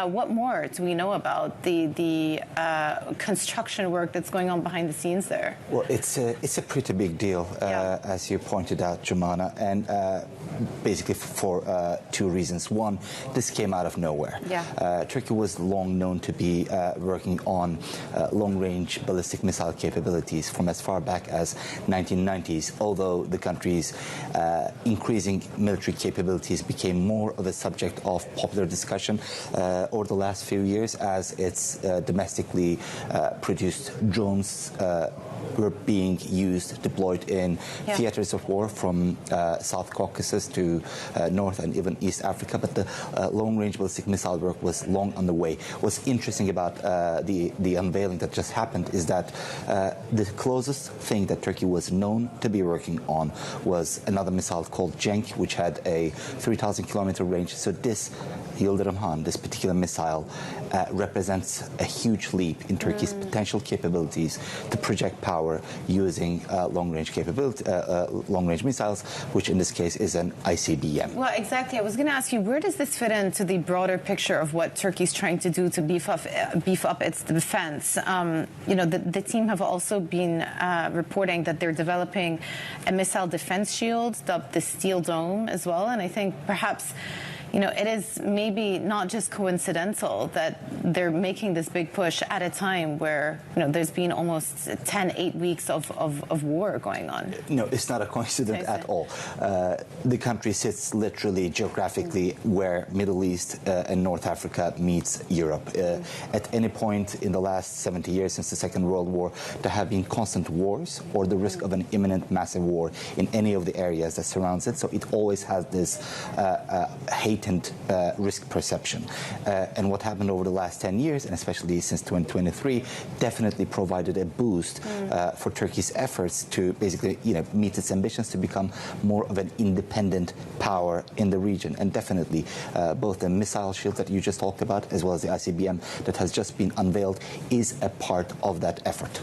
What more do we know about the construction work that's going on behind the scenes there? Well, it's a pretty big deal, as you pointed out, Jumana, and basically for two reasons. One, this came out of nowhere. Turkey was long known to be working on long-range ballistic missile capabilities from as far back as 1990s, although the country's increasing military capabilities became more of a subject of popular discussion over the last few years as its domestically produced drones were being used, deployed in theaters of war from South Caucasus to North and even East Africa. But the long-range ballistic missile work was long on the way. What's interesting about the unveiling that just happened is that the closest thing that Turkey was known to be working on was another missile called Cenk, which had a 3,000-kilometer range. So this Yildirimhan, this particular missile, represents a huge leap in Turkey's potential capabilities to project power using long-range missiles, which in this case is an ICBM. Well, exactly. I was going to ask you, where does this fit into the broader picture of what Turkey's trying to do to beef up its defense? You know, the team have also been reporting that they're developing a missile defense shield dubbed the Steel Dome as well, and I think perhaps, you know, it is maybe not just coincidental that they're making this big push at a time where, you know, there's been almost 8 weeks of war going on. No, it's not a coincidence at all. The country sits literally geographically where Middle East and North Africa meets Europe. At any point in the last 70 years since the Second World War, there have been constant wars or the risk of an imminent massive war in any of the areas that surrounds it. So it always has this heightened risk perception. And what happened over the last 10 years, and especially since 2023, definitely provided a boost for Turkey's efforts to basically, you know, meet its ambitions to become more of an independent power in the region. And definitely both the missile shield that you just talked about, as well as the ICBM that has just been unveiled, is a part of that effort.